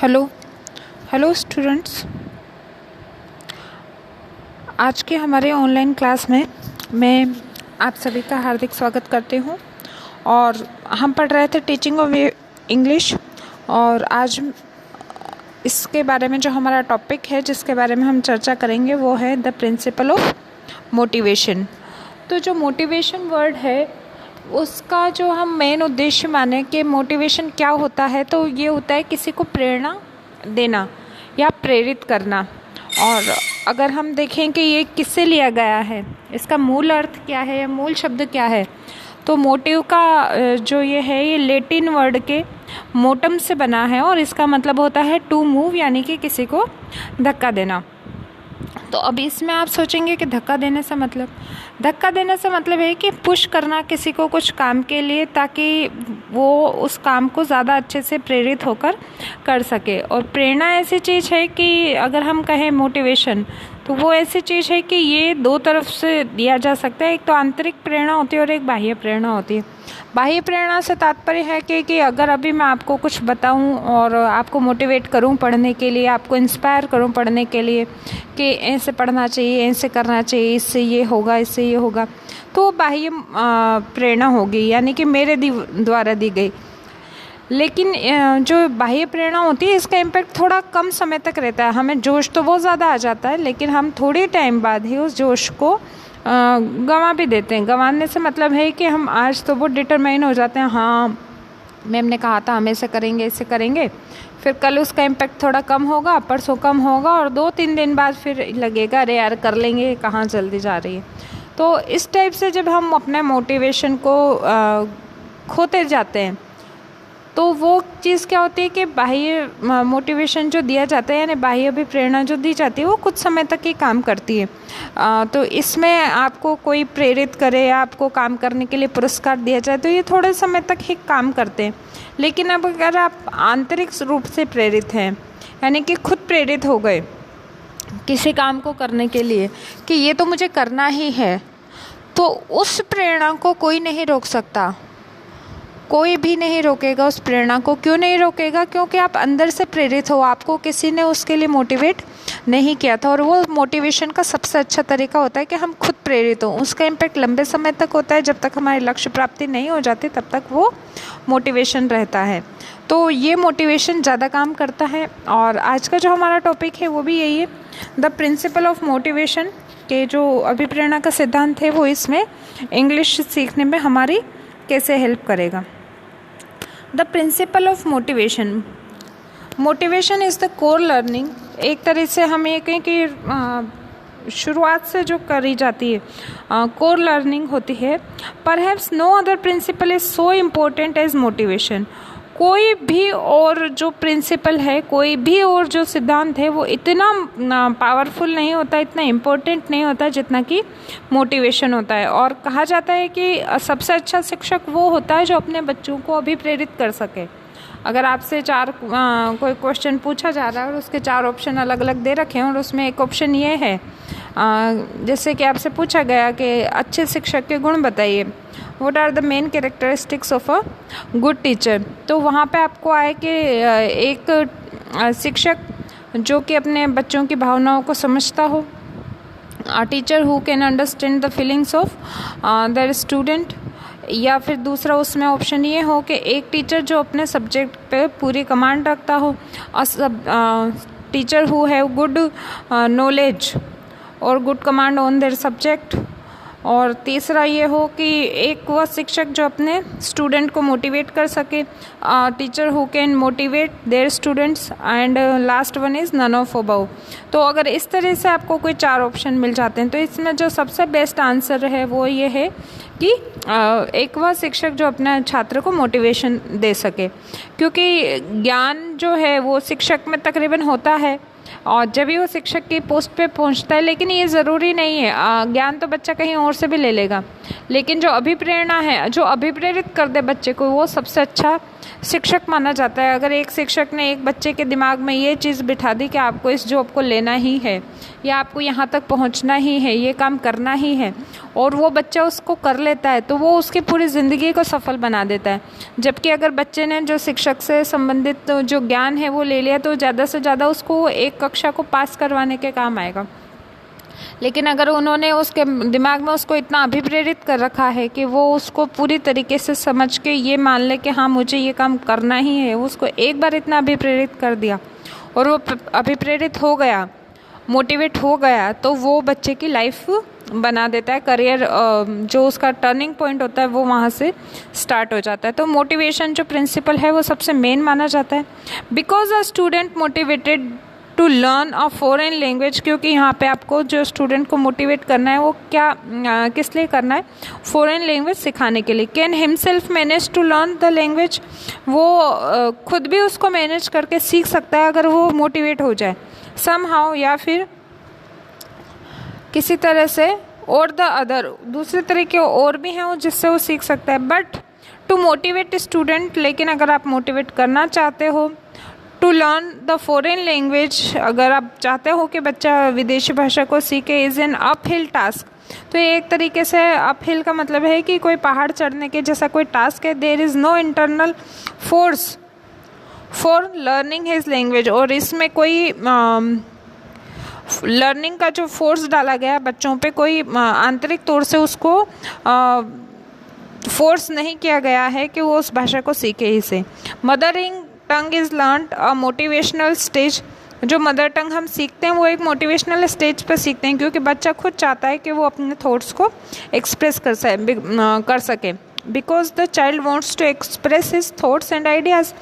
Hello hello students. आज के हमारे ऑनलाइन क्लास में मैं आप सभी का हार्दिक स्वागत करती हूँ। और हम पढ़ रहे थे टीचिंग ऑफ इंग्लिश, और आज इसके बारे में जो हमारा टॉपिक है, जिसके बारे में हम चर्चा करेंगे, वो है द प्रिंसिपल ऑफ मोटिवेशन। तो जो मोटिवेशन वर्ड है, उसका जो हम मेन उद्देश्य माने कि मोटिवेशन क्या होता है, तो ये होता है किसी को प्रेरणा देना या प्रेरित करना। और अगर हम देखें कि ये किससे लिया गया है, इसका मूल अर्थ क्या है या मूल शब्द क्या है, तो मोटिव का जो ये है, ये लैटिन वर्ड के मोटम से बना है और इसका मतलब होता है टू मूव, यानी कि किसी को धक्का देना। तो अब इसमें आप सोचेंगे कि धक्का देने से मतलब है कि पुश करना किसी को कुछ काम के लिए, ताकि वो उस काम को ज़्यादा अच्छे से प्रेरित होकर कर सके। और प्रेरणा ऐसी चीज़ है कि अगर हम कहें मोटिवेशन, तो वो ऐसी चीज़ है कि ये दो तरफ से दिया जा सकता है। एक तो आंतरिक प्रेरणा होती है और एक बाह्य प्रेरणा होती है। बाह्य प्रेरणा से तात्पर्य है कि अगर अभी मैं आपको कुछ बताऊं और आपको मोटिवेट करूं पढ़ने के लिए, आपको इंस्पायर करूं पढ़ने के लिए कि ऐसे पढ़ना चाहिए, ऐसे करना चाहिए, इससे ये होगा, इससे ये होगा, तो बाह्य प्रेरणा होगी, यानी कि मेरे द्वारा दी गई। लेकिन जो बाह्य प्रेरणा होती है, इसका इम्पैक्ट थोड़ा कम समय तक रहता है। हमें जोश तो बहुत ज़्यादा आ जाता है, लेकिन हम थोड़े टाइम बाद ही उस जोश को गंवा भी देते हैं। गंवाने से मतलब है कि हम आज तो बहुत डिटरमाइन हो जाते हैं, हाँ मैम ने कहा था हम ऐसे करेंगे, ऐसे करेंगे, फिर कल उसका इम्पैक्ट थोड़ा कम होगा, परसों कम होगा, और 2-3 दिन बाद फिर लगेगा अरे यार कर लेंगे, कहाँ जल्दी जा रही है। तो इस टाइप से जब हम अपने मोटिवेशन को खोते जाते हैं, तो वो चीज़ क्या होती है कि बाह्य मोटिवेशन जो दिया जाता है, यानी बाह्य अभिप्रेरणा जो दी जाती है, वो कुछ समय तक ही काम करती है। तो इसमें आपको कोई प्रेरित करे या आपको काम करने के लिए पुरस्कार दिया जाए, तो ये थोड़े समय तक ही काम करते हैं। लेकिन अब अगर आप आंतरिक रूप से प्रेरित हैं, यानी कि खुद प्रेरित हो गए किसी काम को करने के लिए कि ये तो मुझे करना ही है, तो उस प्रेरणा को कोई नहीं रोक सकता, कोई भी नहीं रोकेगा उस प्रेरणा को। क्यों नहीं रोकेगा? क्योंकि आप अंदर से प्रेरित हो, आपको किसी ने उसके लिए मोटिवेट नहीं किया था। और वो मोटिवेशन का सबसे अच्छा तरीका होता है कि हम खुद प्रेरित हों। उसका इम्पैक्ट लंबे समय तक होता है, जब तक हमारी लक्ष्य प्राप्ति नहीं हो जाती तब तक वो मोटिवेशन रहता है। तो ये मोटिवेशन ज़्यादा काम करता है। और आज का जो हमारा टॉपिक है वो भी यही है, द प्रिंसिपल ऑफ मोटिवेशन के जो अभिप्रेरणा का सिद्धांत है, वो इसमें इंग्लिश सीखने में हमारी कैसे हेल्प करेगा। The principle of motivation is the core learning. एक तरह से हम ये कहें कि शुरुआत से जो करी जाती है कोर लर्निंग होती है। Perhaps no other principle is so important as motivation. कोई भी और जो प्रिंसिपल है, कोई भी और जो सिद्धांत है, वो इतना पावरफुल नहीं होता, इतना इम्पोर्टेंट नहीं होता जितना कि मोटिवेशन होता है। और कहा जाता है कि सबसे अच्छा शिक्षक वो होता है जो अपने बच्चों को अभिप्रेरित कर सके। अगर आपसे कोई क्वेश्चन पूछा जा रहा है और उसके 4 ऑप्शन अलग अलग दे रखे हैं, और उसमें एक ऑप्शन ये है, जैसे कि आपसे पूछा गया कि अच्छे शिक्षक के गुण बताइए, what are the main characteristics of a good teacher, तो वहाँ पे आपको आए कि एक शिक्षक जो कि अपने बच्चों की भावनाओं को समझता हो, teacher who can understand the feelings of their student, या फिर दूसरा उसमें ऑप्शन ये हो कि एक टीचर जो अपने सब्जेक्ट पे पूरी कमांड रखता हो, और teacher who have good knowledge और good command on their subject. और तीसरा ये हो कि एक वह शिक्षक जो अपने स्टूडेंट को मोटिवेट कर सके, teacher who can motivate their students, and last one is none of above. तो अगर इस तरह से आपको कोई 4 ऑप्शन मिल जाते हैं, तो इसमें जो सबसे बेस्ट आंसर है वो ये है कि एक वह शिक्षक जो अपने छात्र को मोटिवेशन दे सके। क्योंकि ज्ञान जो है वो शिक्षक में तकरीबन होता है, और जब भी वो शिक्षक की पोस्ट पे पहुंचता है। लेकिन ये ज़रूरी नहीं है, ज्ञान तो बच्चा कहीं और से भी ले लेगा, लेकिन जो अभिप्रेरणा है, जो अभिप्रेरित कर दे बच्चे को, वो सबसे अच्छा शिक्षक माना जाता है। अगर एक शिक्षक ने एक बच्चे के दिमाग में ये चीज़ बिठा दी कि आपको इस जॉब को लेना ही है या आपको यहाँ तक पहुँचना ही है, ये काम करना ही है, और वो बच्चा उसको कर लेता है, तो वो उसकी पूरी ज़िंदगी को सफल बना देता है। जबकि अगर बच्चे ने जो शिक्षक से संबंधित जो ज्ञान है वो ले लिया, तो ज़्यादा से ज़्यादा उसको एक कक्षा को पास करवाने के काम आएगा। लेकिन अगर उन्होंने उसके दिमाग में उसको इतना अभिप्रेरित कर रखा है कि वो उसको पूरी तरीके से समझ के ये मान ले कि हाँ मुझे ये काम करना ही है, उसको एक बार इतना अभिप्रेरित कर दिया और वो अभिप्रेरित हो गया, मोटिवेट हो गया, तो वो बच्चे की लाइफ बना देता है। करियर जो उसका टर्निंग पॉइंट होता है वो वहाँ से स्टार्ट हो जाता है। तो मोटिवेशन जो प्रिंसिपल है वो सबसे मेन माना जाता है। Because a student motivated to learn a foreign language, क्योंकि यहाँ पे आपको जो स्टूडेंट को मोटिवेट करना है वो क्या किस लिए करना है, फॉरेन लैंग्वेज सिखाने के लिए। Can himself manage to learn the language, वो खुद भी उसको मैनेज करके सीख सकता है अगर वो मोटिवेट हो जाए समहाउ, या फिर किसी तरह से, और द अदर, दूसरे तरीके और भी हैं वो जिससे वो सीख सकता है। बट टू मोटिवेट स्टूडेंट, लेकिन अगर आप मोटिवेट करना चाहते हो to learn the foreign language, अगर आप चाहते हो कि बच्चा विदेशी भाषा को सीखे, इज़ एन अपहिल टास्क। तो ये एक तरीके से अपहिल का मतलब है कि कोई पहाड़ चढ़ने के जैसा कोई टास्क है। There is no internal force for learning his language, और इसमें कोई लर्निंग का जो फोर्स डाला गया है बच्चों पे, कोई आंतरिक तौर से उसको फोर्स नहीं किया गया है कि वो उस भाषा को सीखे इसे। Mothering tongue is learned a motivational stage, जो मदर टंग हम सीखते हैं वो एक मोटिवेशनल स्टेज पर सीखते हैं, क्योंकि बच्चा खुद चाहता है कि वो अपने थॉट्स को एक्सप्रेस कर सके। Because the child wants to express his thoughts and ideas,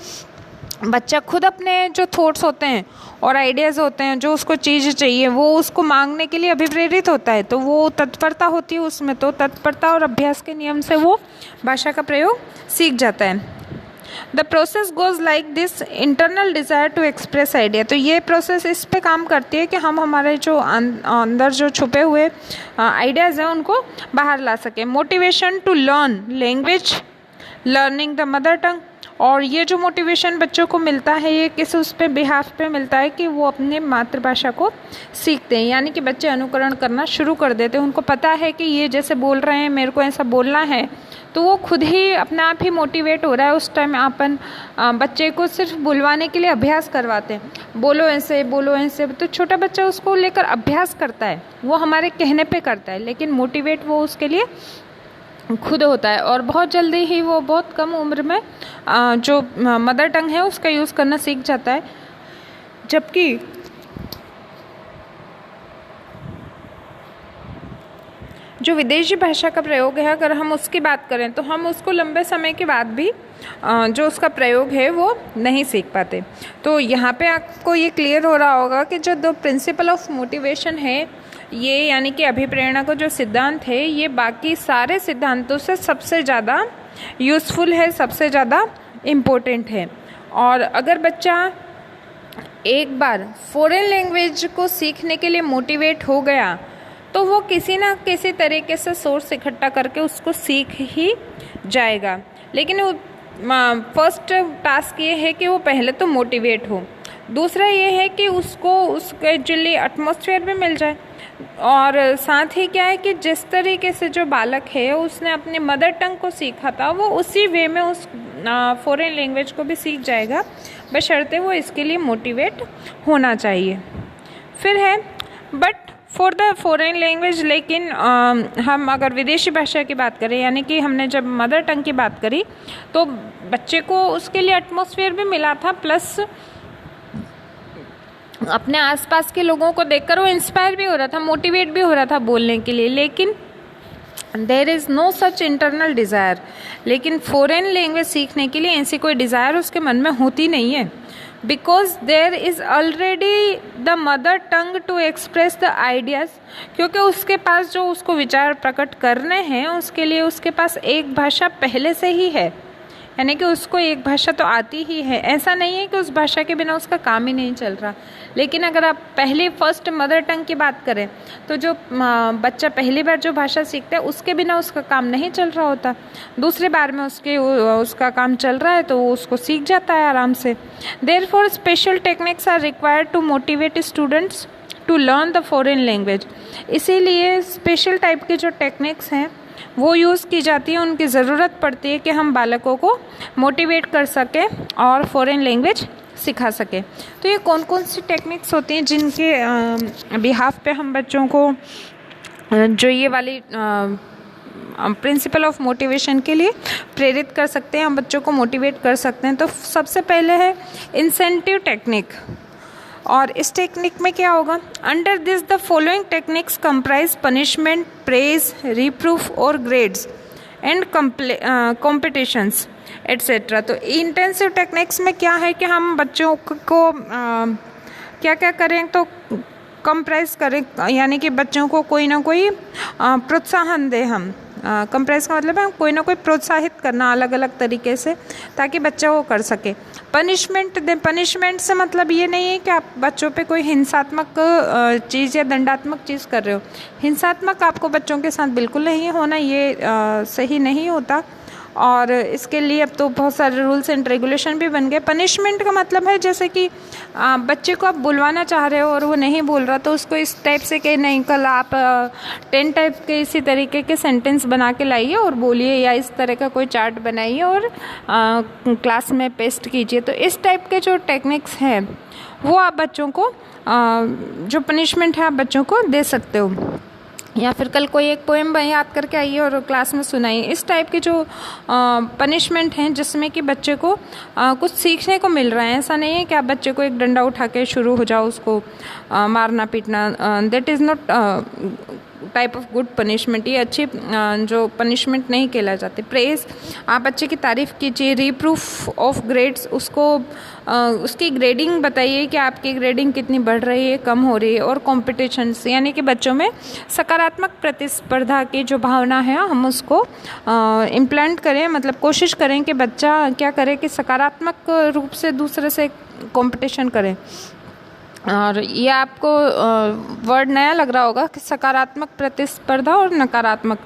बच्चा खुद अपने जो थॉट्स होते हैं और आइडियाज़ होते हैं, जो उसको चीज़ चाहिए, वो उसको मांगने के लिए अभिप्रेरित होता है, तो वो तत्परता होती है उसमें। तो तत्परता और अभ्यास के नियम से वो भाषा का प्रयोग सीख जाता है। The process goes like this, internal desire to express idea, तो ये प्रोसेस इस पे काम करती है कि हम हमारे जो अंदर जो छुपे हुए आइडियाज़ हैं उनको बाहर ला सकें। Motivation to learn language, learning the mother tongue, और ये जो मोटिवेशन बच्चों को मिलता है ये किस उस पे बिहाफ पे मिलता है कि वो अपने मातृभाषा को सीखते हैं, यानी कि बच्चे अनुकरण करना शुरू कर देते हैं। उनको पता है कि ये जैसे बोल रहे हैं मेरे को ऐसा बोलना है, तो वो खुद ही अपने आप ही मोटिवेट हो रहा है। उस टाइम अपन बच्चे को सिर्फ बुलवाने के लिए अभ्यास करवाते हैं, बोलो ऐसे बोलो ऐसे, तो छोटा बच्चा उसको लेकर अभ्यास करता है, वो हमारे कहने पे करता है, लेकिन मोटिवेट वो उसके लिए खुद होता है। और बहुत जल्दी ही वो बहुत कम उम्र में जो मदर टंग है उसका यूज़ करना सीख जाता है। जबकि जो विदेशी भाषा का प्रयोग है, अगर हम उसकी बात करें तो हम उसको लंबे समय के बाद भी जो उसका प्रयोग है वो नहीं सीख पाते। तो यहाँ पे आपको ये क्लियर हो रहा होगा कि जो द प्रिंसिपल ऑफ मोटिवेशन है ये, यानी कि अभिप्रेरणा का जो सिद्धांत है, ये बाकी सारे सिद्धांतों से सबसे ज़्यादा यूज़फुल है, सबसे ज़्यादा इम्पोर्टेंट है। और अगर बच्चा एक बार फॉरेन लैंग्वेज को सीखने के लिए मोटिवेट हो गया तो वो किसी ना किसी तरीके से सोर्स इकट्ठा करके उसको सीख ही जाएगा। लेकिन फर्स्ट टास्क ये है कि वो पहले तो मोटिवेट हो, दूसरा ये है कि उसको उसके एक्चुअली एटमॉस्फेयर भी मिल जाए, और साथ ही क्या है कि जिस तरीके से जो बालक है उसने अपने मदर टंग को सीखा था वो उसी वे में उस फॉरेन लैंग्वेज को भी सीख जाएगा, बशर्ते वो इसके लिए मोटिवेट होना चाहिए। फिर है but for the foreign language, लेकिन हम अगर विदेशी भाषा की बात करें, यानी कि हमने जब मदर टंग की बात करी तो बच्चे को उसके लिए एटमॉस्फेयर भी मिला था, प्लस अपने आसपास के लोगों को देखकर वो इंस्पायर भी हो रहा था, मोटिवेट भी हो रहा था बोलने के लिए। लेकिन there is no such internal desire, लेकिन फॉरेन लैंग्वेज सीखने के लिए ऐसी कोई डिज़ायर उसके मन में होती नहीं है। Because there is already the mother tongue to express the ideas, क्योंकि उसके पास जो उसको विचार प्रकट करने हैं उसके लिए उसके पास एक भाषा पहले से ही है, यानी कि उसको एक भाषा तो आती ही है, ऐसा नहीं है कि उस भाषा के बिना उसका काम ही नहीं चल रहा। लेकिन अगर आप पहले फर्स्ट मदर टंग की बात करें तो जो बच्चा पहली बार जो भाषा सीखता है उसके बिना उसका काम नहीं चल रहा होता, दूसरी बार में उसका काम चल रहा है तो वो उसको सीख जाता है आराम से। Therefore special techniques are required to motivate students to learn the foreign language. इसीलिए स्पेशल टाइप के जो टेक्निक्स हैं वो यूज़ की जाती है, उनकी ज़रूरत पड़ती है कि हम बालकों को मोटिवेट कर सकें और फॉरेन लैंग्वेज सिखा सकें। तो ये कौन कौन सी टेक्निक्स होती हैं जिनके बिहाफ पे हम बच्चों को जो ये वाली प्रिंसिपल ऑफ मोटिवेशन के लिए प्रेरित कर सकते हैं, हम बच्चों को मोटिवेट कर सकते हैं। तो सबसे पहले है इंसेंटिव टेक्निक। और इस टेक्निक में क्या होगा, under this the following techniques comprise punishment, praise, reproof और ग्रेड्स एंड कॉम्पिटिशन्स एट्सेट्रा। तो इंटेंसिव टेक्निक्स में क्या है कि हम बच्चों को क्या क्या करें, तो कंप्राइज करें, यानी कि बच्चों को कोई ना कोई प्रोत्साहन दें। हम कंप्रेस का मतलब है कोई ना कोई प्रोत्साहित करना अलग अलग तरीके से, ताकि बच्चा वो कर सके। पनिशमेंट दें, पनिशमेंट से मतलब ये नहीं है कि आप बच्चों पे कोई हिंसात्मक चीज़ या दंडात्मक चीज़ कर रहे हो। हिंसात्मक आपको बच्चों के साथ बिल्कुल नहीं होना, ये सही नहीं होता। और इसके लिए अब तो बहुत सारे रूल्स एंड रेगुलेशन भी बन गए। पनिशमेंट का मतलब है जैसे कि बच्चे को आप बुलवाना चाह रहे हो और वो नहीं बोल रहा, तो उसको इस टाइप से कि नहीं कल आप 10 टाइप के इसी तरीके के सेंटेंस बना के लाइए और बोलिए, या इस तरह का कोई चार्ट बनाइए और क्लास में पेस्ट कीजिए। तो इस टाइप के जो टेक्निक्स हैं वो आप बच्चों को जो पनिशमेंट है आप बच्चों को दे सकते हो। या फिर कल कोई एक पोएम याद करके आइए और क्लास में सुनाइए। इस टाइप के जो पनिशमेंट हैं जिसमें कि बच्चे को कुछ सीखने को मिल रहा है। ऐसा नहीं है कि आप बच्चे को एक डंडा उठा के शुरू हो जाओ उसको मारना पीटना, that is not type of good punishment. ये अच्छी जो पनिशमेंट नहीं कहला जाती। प्रेज, आप बच्चे की तारीफ़ कीजिए। रीप्रूफ ऑफ ग्रेड्स, उसको उसकी ग्रेडिंग बताइए कि आपकी ग्रेडिंग कितनी बढ़ रही है, कम हो रही है। और कॉम्पिटिशन्स, यानी कि बच्चों में सकारात्मक प्रतिस्पर्धा की जो भावना है हम उसको इम्प्लांट करें, मतलब कोशिश करें कि बच्चा क्या करे कि सकारात्मक रूप से दूसरे से कंपटीशन करे। और ये आपको वर्ड नया लग रहा होगा कि सकारात्मक प्रतिस्पर्धा और नकारात्मक,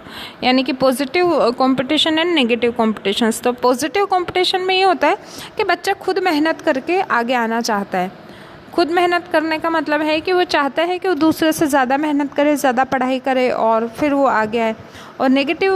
यानी कि positive competition and negative competitions. तो पॉजिटिव कंपटीशन में ये होता है कि बच्चा खुद मेहनत करके आगे आना चाहता है। खुद मेहनत करने का मतलब है कि वो चाहता है कि वो दूसरे से ज़्यादा मेहनत करे, ज़्यादा पढ़ाई करे और फिर वो आगे आए। और नेगेटिव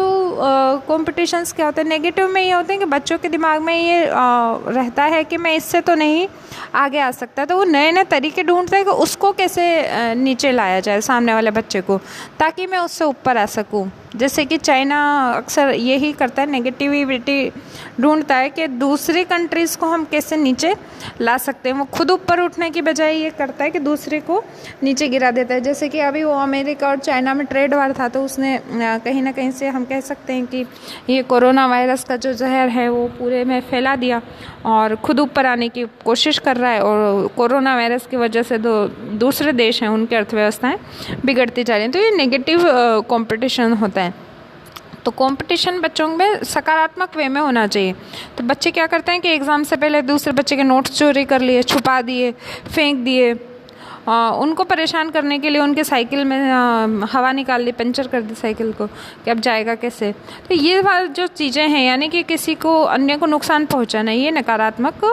कॉम्पिटिशन्स क्या होते हैं, नेगेटिव में ये होते हैं कि बच्चों के दिमाग में ये रहता है कि मैं इससे तो नहीं आगे आ सकता, तो वो नए नए तरीके ढूंढते हैं कि उसको कैसे नीचे लाया जाए सामने वाले बच्चे को, ताकि मैं उससे ऊपर आ सकूं। जैसे कि चाइना अक्सर यही करता है, नेगेटिविटी ढूंढता है कि दूसरी कंट्रीज़ को हम कैसे नीचे ला सकते हैं। वो खुद ऊपर उठने की बजाय ये करता है कि दूसरे को नीचे गिरा देता है। जैसे कि अभी वो अमेरिका और चाइना में ट्रेड वार था, तो उसने कहीं ना कहीं से हम कह सकते हैं कि ये कोरोना वायरस का जो जहर है वो पूरे में फैला दिया और खुद ऊपर आने की कोशिश कर रहा है। और कोरोना वायरस की वजह से दूसरे देश हैं उनकी अर्थव्यवस्थाएं बिगड़ती जा रही हैं। तो ये नेगेटिव कंपटीशन होता है। तो कंपटीशन बच्चों में सकारात्मक वे में होना चाहिए। तो बच्चे क्या करते हैं कि एग्ज़ाम से पहले दूसरे बच्चे के नोट्स चोरी कर लिए, छुपा दिए, फेंक दिए, उनको परेशान करने के लिए उनके साइकिल में हवा निकाल दी, पंचर कर दी साइकिल को कि अब जाएगा कैसे। तो ये वाली जो चीज़ें हैं, यानी कि किसी को अन्य को नुकसान पहुंचाना, ये नकारात्मक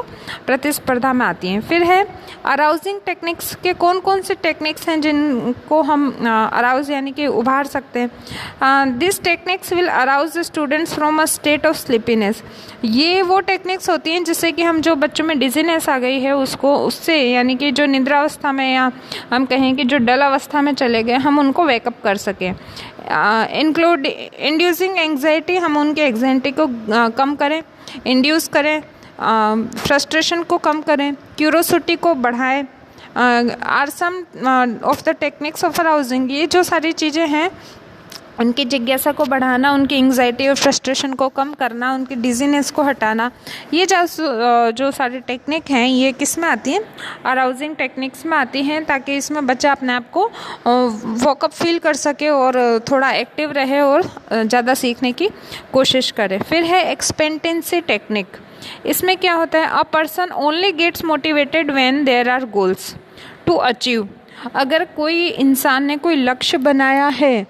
प्रतिस्पर्धा में आती हैं। फिर है अराउजिंग टेक्निक्स के कौन कौन से टेक्निक्स हैं जिनको हम अराउज यानी कि उभार सकते हैं। This techniques will arouse the students from a state of sleepiness. ये वो टेक्निक्स होती हैं जिससे कि हम जो बच्चों में डिजीनेस आ गई है उससे, यानी कि जो निद्रावस्था में या हम कहें कि जो डल अवस्था में चले गए, हम उनको वेकअप कर सकें। इंक्लूड इंड्यूसिंग एंग्जाइटी, हम उनके एंग्जाइटी को कम करें, इंड्यूस करें, फ्रस्ट्रेशन को कम करें, क्यूरोसिटी को बढ़ाएं। Are some of the techniques of arousing. ये जो सारी चीज़ें हैं उनकी जिज्ञासा को बढ़ाना, उनकी एंग्जाइटी और फ्रस्ट्रेशन को कम करना, उनकी डिजीनेस को हटाना। ये जो सारी टेक्निक हैं ये किस में आती हैं? अराउजिंग टेक्निक्स में आती हैं, ताकि इसमें बच्चा अपने आप को वॉकअप फील कर सके और थोड़ा एक्टिव रहे और ज़्यादा सीखने की कोशिश करे। फिर है एक्सपेक्टेंसी टेक्निक। इसमें क्या होता है? A person only gets motivated when there are goals to achieve. अगर कोई इंसान ने कोई लक्ष्य बनाया है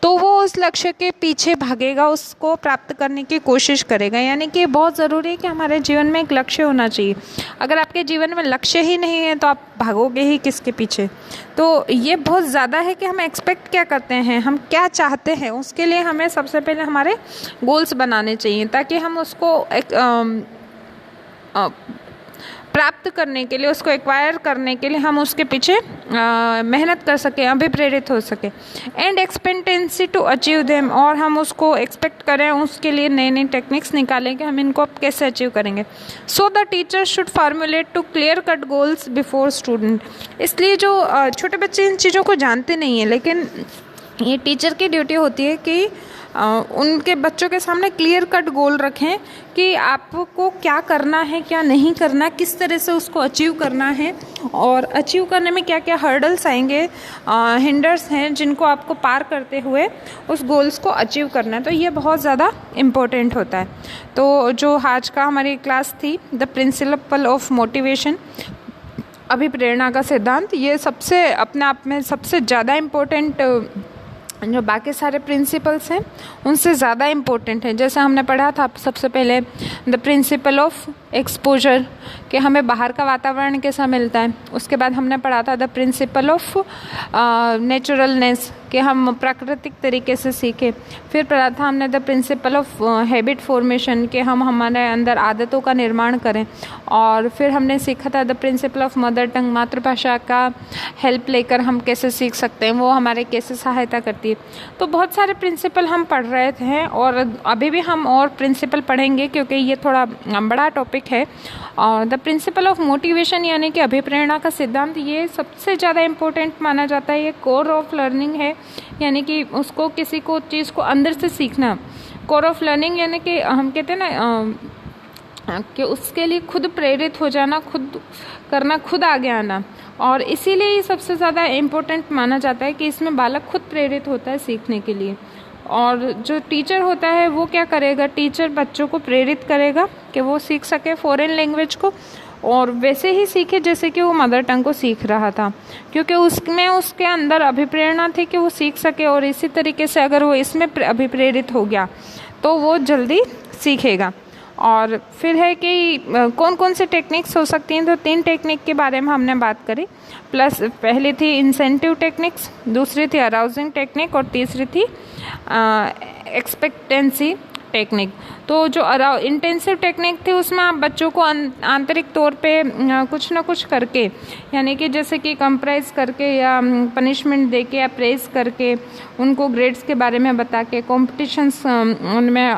तो वो उस लक्ष्य के पीछे भागेगा, उसको प्राप्त करने की कोशिश करेगा। यानी कि बहुत ज़रूरी है कि हमारे जीवन में एक लक्ष्य होना चाहिए। अगर आपके जीवन में लक्ष्य ही नहीं है तो आप भागोगे ही किसके पीछे? तो ये बहुत ज़्यादा है कि हम एक्सपेक्ट क्या करते हैं, हम क्या चाहते हैं, उसके लिए हमें सबसे पहले हमारे गोल्स बनाने चाहिए, ताकि हम उसको प्राप्त करने के लिए, उसको एक्वायर करने के लिए हम उसके पीछे मेहनत कर सकें, अभिप्रेरित हो सके। And expectancy to achieve them, और हम उसको एक्सपेक्ट करें, उसके लिए नई नई टेक्निक्स निकालें कि हम इनको अब कैसे अचीव करेंगे। So the teacher should formulate to clear cut goals before student. इसलिए जो छोटे बच्चे इन चीज़ों को जानते नहीं हैं, लेकिन ये टीचर की ड्यूटी होती है कि उनके बच्चों के सामने क्लियर कट गोल रखें कि आपको क्या करना है, क्या नहीं करना, किस तरह से उसको अचीव करना है, और अचीव करने में क्या क्या हर्डल्स आएंगे, हिंडर्स हैं जिनको आपको पार करते हुए उस गोल्स को अचीव करना है। तो ये बहुत ज़्यादा इम्पोर्टेंट होता है। तो जो आज का हमारी क्लास थी, द प्रिंसिपल ऑफ मोटिवेशन, अभिप्रेरणा का सिद्धांत, ये सबसे अपने आप में सबसे ज़्यादा इम्पोर्टेंट, जो बाकी सारे प्रिंसिपल्स हैं उनसे ज़्यादा इम्पोर्टेंट है। जैसे हमने पढ़ा था सबसे पहले द प्रिंसिपल ऑफ एक्सपोजर, कि हमें बाहर का वातावरण कैसा मिलता है। उसके बाद हमने पढ़ा था द प्रिंसिपल ऑफ नेचुरलनेस, कि हम प्राकृतिक तरीके से सीखें। फिर पढ़ा था हमने the principle of habit formation, कि हम हमारे अंदर आदतों का निर्माण करें। और फिर हमने सीखा था the principle of mother tongue, मातृभाषा का हेल्प लेकर हम कैसे सीख सकते हैं, वो हमारे कैसे सहायता करती है। तो बहुत सारे प्रिंसिपल हम पढ़ रहे थे, और अभी भी हम और प्रिंसिपल पढ़ेंगे क्योंकि ये थोड़ा बड़ा टॉपिक है। और द प्रिंसिपल ऑफ मोटिवेशन यानी कि अभिप्रेरणा का सिद्धांत, ये सबसे ज़्यादा इम्पोर्टेंट माना जाता है। ये कोर ऑफ लर्निंग है, यानी कि उसको किसी को चीज़ को अंदर से सीखना। कोर ऑफ लर्निंग यानी कि हम कहते हैं ना कि उसके लिए खुद प्रेरित हो जाना, खुद करना, खुद आगे आना। और इसीलिए ये सबसे ज़्यादा इम्पोर्टेंट माना जाता है कि इसमें बालक खुद प्रेरित होता है सीखने के लिए। और जो टीचर होता है वो क्या करेगा? टीचर बच्चों को प्रेरित करेगा कि वो सीख सके फॉरेन लैंग्वेज को, और वैसे ही सीखे जैसे कि वो मदर टंग को सीख रहा था, क्योंकि उसमें उसके अंदर अभिप्रेरणा थी कि वो सीख सके। और इसी तरीके से अगर वो इसमें अभिप्रेरित हो गया तो वो जल्दी सीखेगा। और फिर है कि कौन कौन से टेक्निक्स हो सकती हैं, तो 3 टेक्निक के बारे में हमने बात करी। प्लस पहली थी इंसेंटिव टेक्निक्स, दूसरी थी अराउजिंग टेक्निक, और तीसरी थी एक्सपेक्टेंसी टेक्निक। तो जो इंटेंसिव टेक्निक थी उसमें आप बच्चों को आंतरिक तौर पे कुछ ना कुछ करके, यानी कि जैसे कि कंप्राइज करके या पनिशमेंट दे के या प्रेज करके, उनको ग्रेड्स के बारे में बता के, कॉम्पिटिशन्स उनमें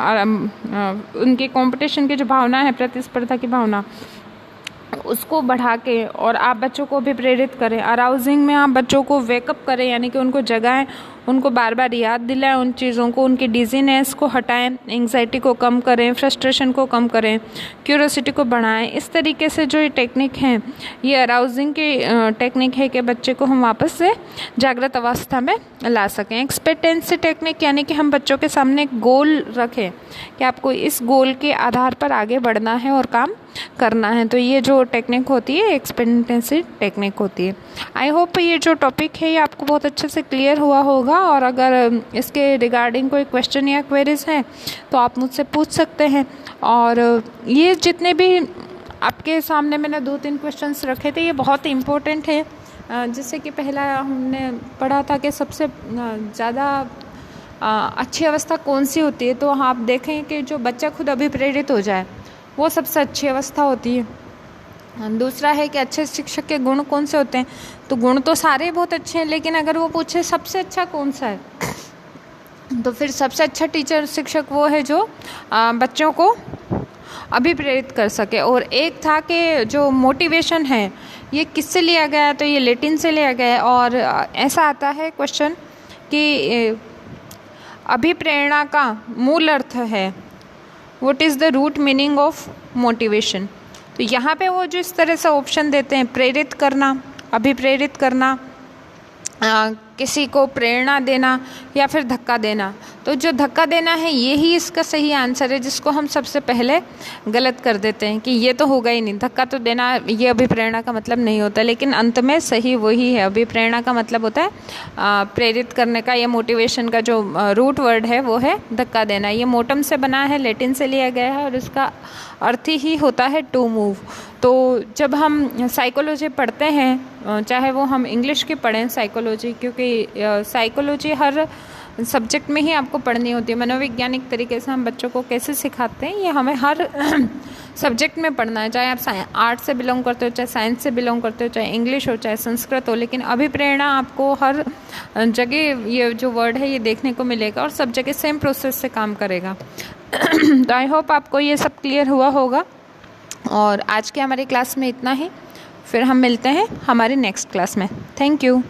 उनके कंपटीशन की जो भावना है, प्रतिस्पर्धा की भावना, उसको बढ़ा के और आप बच्चों को भी प्रेरित करें। अराउजिंग में आप बच्चों को वेकअप करें, यानी कि उनको जगाएं, उनको बार बार याद दिलाएं उन चीज़ों को, उनकी डिजीनेस को हटाएं, एंग्जाइटी को कम करें, फ्रस्ट्रेशन को कम करें, क्यूरोसिटी को बढ़ाएं। इस तरीके से जो ये टेक्निक है, ये अराउजिंग की टेक्निक है कि बच्चे को हम वापस से जागृत अवस्था में ला सकें। एक्सपेक्टेंसी टेक्निक यानी कि हम बच्चों के सामने एक गोल रखें कि आपको इस गोल के आधार पर आगे बढ़ना है और काम करना है। तो ये जो टेक्निक होती है एक्सपेक्टेंसी टेक्निक होती है। आई होप ये जो टॉपिक है ये आपको बहुत अच्छे से क्लियर हुआ होगा, और अगर इसके रिगार्डिंग कोई क्वेश्चन या क्वेरीज हैं तो आप मुझसे पूछ सकते हैं। और ये जितने भी आपके सामने मैंने 2-3 क्वेश्चंस रखे थे, ये बहुत इम्पोर्टेंट है। जैसे कि पहला हमने पढ़ा था कि सबसे ज़्यादा अच्छी अवस्था कौन सी होती है, तो आप देखें कि जो बच्चा खुद अभिप्रेरित हो जाए वो सबसे अच्छी अवस्था होती है। दूसरा है कि अच्छे शिक्षक के गुण कौन से होते हैं, तो गुण तो सारे बहुत अच्छे हैं, लेकिन अगर वो पूछे सबसे अच्छा कौन सा है, तो फिर सबसे अच्छा टीचर शिक्षक वो है जो बच्चों को अभिप्रेरित कर सके। और एक था कि जो मोटिवेशन है ये किससे लिया गया है, तो ये लैटिन से लिया गया है। और ऐसा आता है क्वेश्चन कि अभिप्रेरणा का मूल अर्थ है। What is the root meaning of motivation. तो यहाँ पे वो जो इस तरह से ऑप्शन देते हैं, प्रेरित करना, अभिप्रेरित करना, किसी को प्रेरणा देना या फिर धक्का देना। तो जो धक्का देना है ये ही इसका सही आंसर है, जिसको हम सबसे पहले गलत कर देते हैं कि ये तो होगा ही नहीं, धक्का तो देना ये अभिप्रेरणा का मतलब नहीं होता। लेकिन अंत में सही वही है। अभिप्रेरणा का मतलब होता है प्रेरित करने का, या मोटिवेशन का जो रूट वर्ड है वो है धक्का देना। ये मोटम से बना है, लैटिन से लिया गया है और इसका अर्थ ही होता है टू मूव। तो जब हम साइकोलॉजी पढ़ते हैं, चाहे वो हम इंग्लिश की पढ़ें साइकोलॉजी, क्योंकि साइकोलॉजी हर सब्जेक्ट में ही आपको पढ़नी होती है। मनोवैज्ञानिक तरीके से हम बच्चों को कैसे सिखाते हैं ये हमें हर सब्जेक्ट में पढ़ना है, चाहे आप आर्ट से बिलोंग करते हो, चाहे साइंस से बिलोंग करते हो, चाहे इंग्लिश हो, चाहे संस्कृत हो। लेकिन अभिप्रेरणा आपको हर जगह ये जो वर्ड है ये देखने को मिलेगा और सब जगह सेम प्रोसेस से काम करेगा। तो आई होप आपको ये सब क्लियर हुआ होगा। और आज के हमारी क्लास में इतना ही, फिर हम मिलते हैं हमारी नेक्स्ट क्लास में। Thank you.